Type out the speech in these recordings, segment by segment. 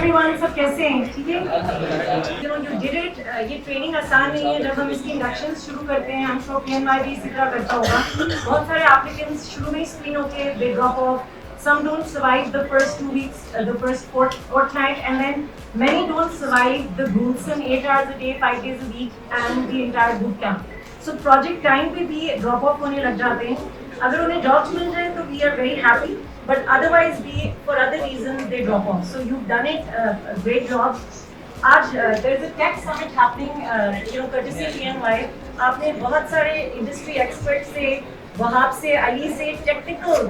everyone, सब कैसे हैं? ठीक है? You did it. ये ट्रेनिंग आसान नहीं है. जब हम इसकी इंडक्शन शुरू करते हैं, I'm sure PNY भी इसी तरह करता होगा. बहुत सारे applicants शुरू में ही स्क्रीन होके they drop off. Some don't survive the first 2 weeks, the first fortnight, and then many don't survive the gruesome 8 hours a day, 5 days a week, and the entire boot camp. So project time पे भी drop off होने लग जाते हैं. अगर उन्हें jobs मिल जाए तो we are very happy. But otherwise, for other reasons, they drop off. So you've done it, a great job. आज there is a tech summit happening, courtesy PNY. आपने बहुत सारे industry experts से, वहाब से, अली से technical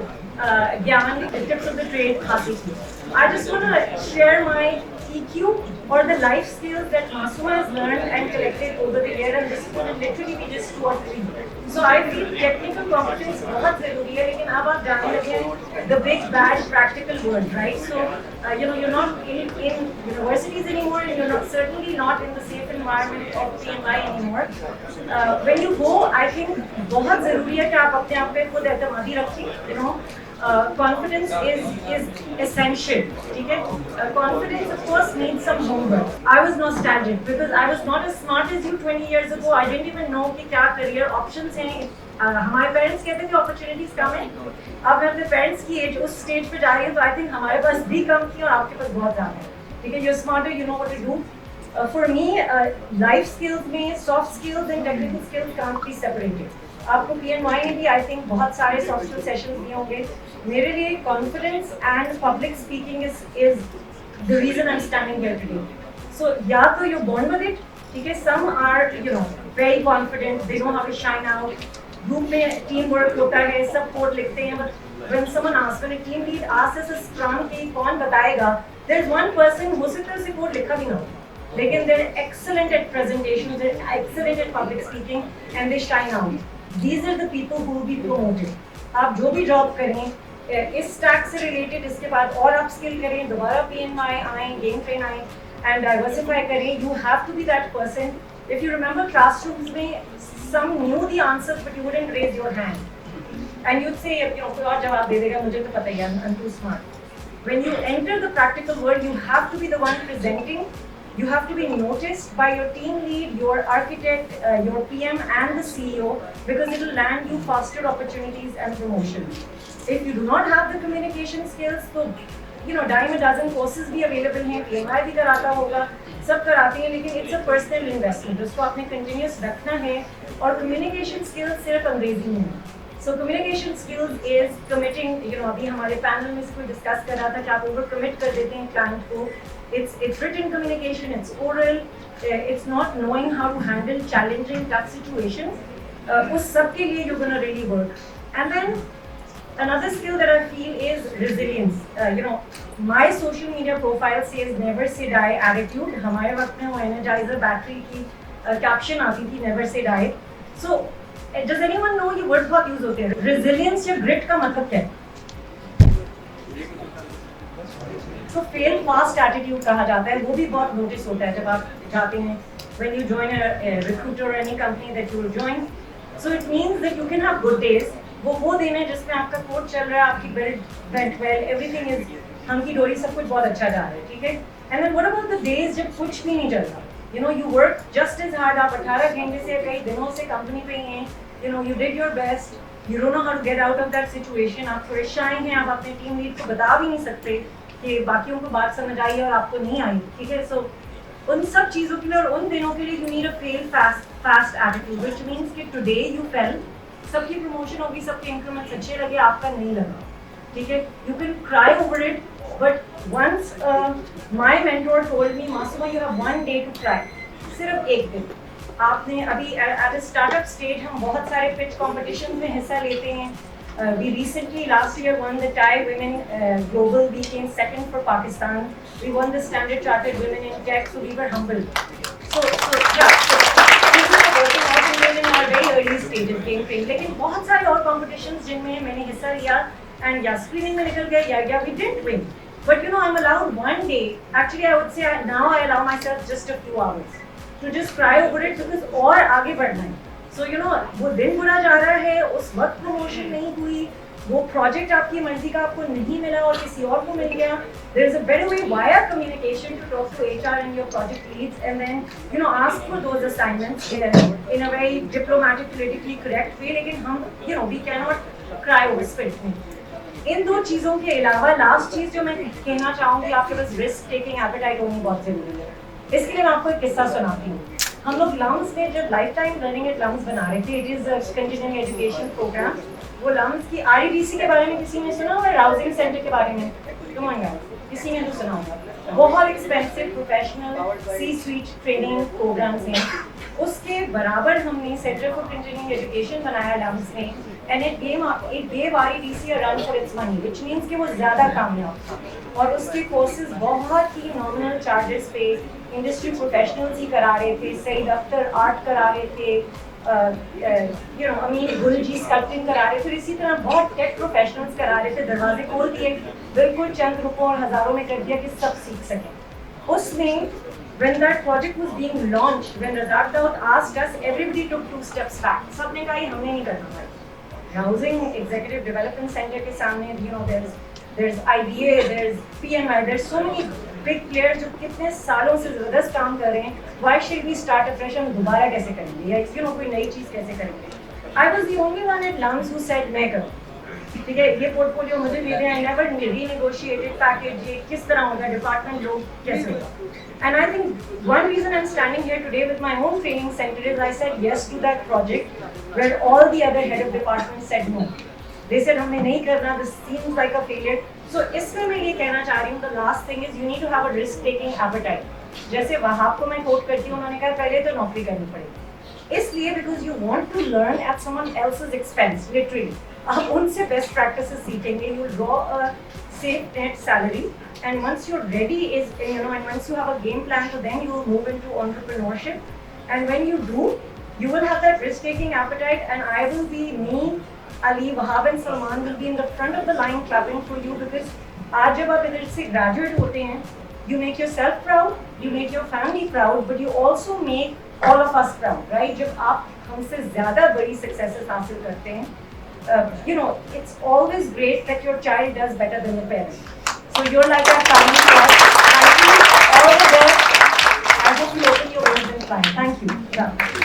ज्ञान, tips of the trade हासिल की. I just want to share my EQ or the life skills that Masooma has learned and collected over the year, and this is going to literally be just 2 or 3. So I feel technical competence बहुत ज़रूरी है, लेकिन अब आप जानने लगे हैं the big bad practical world, right? So you're not in universities anymore, and you're certainly not in the safe environment of PNY anymore. When you go, I think बहुत ज़रूरी है कि आप अपने आप पे खुद एतमादी रखें, confidence is essential. Okay? Confidence, of course, needs some homework. I was nostalgic because I was not as smart as you 20 years ago. I didn't even know कि क्या career options हैं. हमारे पेरेंट्स कहते थे opportunities कम हैं. अब मैं अपने पेरेंट्स की एज उस स्टेज पे जा रही हूँ, तो I think हमारे पास भी कम थी और आपके पास बहुत ज़्यादा है. Because you're smarter, you know what to do. For me, life skills में soft skills and technical skills can't be separated. आपको PNY ने भी I think बहुत सारे soft skill sessions दिए होंगे. मेरे लिए confidence and public speaking is the reason I'm standing here today. So या तो you're born with it, ठीक है? Some are very confident, they know how to shine out. Group में teamwork होता है, सब code लिखते हैं. But when someone asks, when a team lead asks us a scrum कि कौन बताएगा, there's one person हो सकता है उसे code लिखा भी ना हो. लेकिन they're excellent at presentation, they're excellent at public speaking, and they shine out. These are the people who will be promoted. आप जो भी जॉब करें, इस स्टैक से रिलेटेड इसके बाद और अप स्किल करें, दोबारा PNY आएँ, गेम ट्रेन आएँ, एंड डाइवर्सिफाई करें. You have to be that person. If you remember classrooms में some new the answers but you wouldn't raise your hand, and you'd say कोई और जवाब दे देगा, मुझे तो पता ही है, I am too smart. When you enter the practical world, you have to be the one presenting. You have to be noticed by your team lead, your architect, your PM and the CEO, because it will land you faster opportunities and promotion. If you do not have the communication skills, so dime a dozen courses भी available हैं, PNY भी कराता होगा, सब कराते हैं, लेकिन it's a personal investment. उसको आपने continuous रखना है, और communication skills सिर्फ अंग्रेजी में है. So communication skills is committing. अभी हमारे panel में इसको discuss कर रहा था कि आप over commit कर देते हैं client को. It's written communication, it's oral, it's not knowing how to handle challenging, tough situations. उस सब के लिए you're gonna really work. And then another skill that I feel is resilience. My social media profile says never say die attitude. हमारे वक्त में वो energizer battery की caption आती थी, never say die. So does anyone know ये words बहुत use होते हैं? Resilience या grit का मतलब क्या है? तो फेल फास्ट एटीट्यूड कहा जाता है, वो भी बहुत नोटिस होता है जब आप जाते हैं. When you join a recruiter or any company that you will join, so it means that you can have good days. वो दिन है जिसमें आपका कोड चल रहा है, आपकी build went well, everything is hunky dory, सब कुछ बहुत अच्छा जा रहा है, ठीक है. And then what about the days जब कुछ भी नहीं चल रहा? You work just as hard. आप 18 घंटे से कई दिनों से कंपनी पे ही हैं. You did your best. You don't know how to get out of that situation. आप थोड़े शाय हैं, आप अपने टीम लीड को बता भी नहीं सकते कि बाकियों को बात समझ आई और आपको नहीं आई, ठीक है. सो उन सब चीज़ों के लिए और उन दिनों के लिए you need a fail fast attitude, which means कि टुडे यू फेल, सबकी प्रमोशन होगी, सबके इंक्रीमेंट्स अच्छे लगे, आपका नहीं लगा, ठीक है. You can cry over it, but once my mentor told me, Masooma you have 1 day to cry. सिर्फ एक दिन. आपने अभी एट अ स्टार्टअप स्टेज हम बहुत सारे पिच कॉम्पिटिशन में हिस्सा लेते हैं. We recently last year won the Thai Women Global. We came second for Pakistan. We won the Standard Chartered Women in Tech, so we were humble. So yeah. Things are working out in our very early stages, game training. लेकिन बहुत सारे और competitions जिनमें मैंने हिस्सा लिया, and या screening में निकल गया, या we didn't win. But I'm allowed 1 day. Actually, I would say now I allow myself just a few hours to just cry over it, because और आगे बढ़ना है. So वो दिन बुरा जा रहा है, उस वक्त प्रमोशन नहीं हुई, वो प्रोजेक्ट आपकी मर्जी का आपको नहीं मिला और किसी और को मिल गया, there is a better way via communication to talk to HR and your project leads and then ask for those assignments in a very diplomatic, politically correct way. लेकिन हम we cannot cry over spilt milk. इन दो चीज़ों के अलावा last चीज़ जो मैं कहना चाहूँगी, आपके पास रिस्क टेकिंग एपेटाइट होनी बहुत ज़रूरी है। इसके लिए मैं आपको एक किस्सा सुनाती हूँ। हम लोग लम्स में जब life time learning at LUMS बना रहे थे, it is continuing education programme, वो लम्स की REDC के बारे में किसी ने सुना हुआ? राउजिंग सेंटर के बारे में किसी ने तो सुना होगा। बहुत expensive professional C-suite training programmes हैं। उसके बराबर हमने सेंटर फॉर कंटिन्यूइंग एजुकेशन बनाया लम्स में, and it gave REDC a run for its money, which means कि वो ज़्यादा कामयाब था और उसके कोर्सेज बहुत ही नॉमिनल चार्जेस पे इंडस्ट्री प्रोफेशनल्स ही करा रहे थे। सईद अख्तर आर्ट करा रहे थे, अमीन गुल जी स्कल्पटिंग करा रहे थे, इसी तरह बहुत टेक प्रोफेशनल्स करा रहे थे। दरवाजे खोल दिए, बिल्कुल चंद रुपयों और हज़ारों में कर दिया कि सब सीख सकें। उसमें when that project was being launched, when Razak Daud asked us, everybody took 2 steps back. सबने कहा हमने नहीं करना भाई। Housing Executive Development Center के सामने there's IBA, there's PNI, there's so many big players जो कितने सालों से ज़बरदस्त काम कर रहे हैं। Why should we start afresh? हम दोबारा कैसे करेंगे या कोई नई चीज़ कैसे करेंगे? I was the only one at LUMS who said मैं करूँ, ठीक है, ये पोर्टफोलियो मुझे दे दें, I never renegotiated package, ये किस तरह होगा, डिपार्टमेंट लोग कैसे होगा। And I think one reason I'm standing here today with my own training center is I said yes to that project where all the other head of departments said no. They said हमने नहीं करना, this seems like a failure. So इसमें मैं ये कहना चाह रही हूँ, the last thing is you need to have a risk taking appetite. जैसे वहाब को मैं कोट करती हूँ, उन्होंने कहा पहले तो नौकरी करनी पड़ेगी, इसलिए because you want to learn at someone else's expense, literally. आप उनसे best practices सीखेंगे, you will draw a safe net salary. And once you're ready and once you have a game plan, so then you will move into entrepreneurship. And when you do, you will have that risk-taking appetite. And I will be me, Ali, Wahab, and Salman will be in the front of the line clapping for you because आज जब आप इधर से graduate होते हैं, you make yourself proud, you make your family proud, but you also make all of us proud, right? जब आप हमसे ज़्यादा बड़ी successes हासिल करते हैं, it's always great that your child does better than your parents. So you're like a family to us. Thank you. All the best. I hope you open your doors and fine. Thank you. Yeah.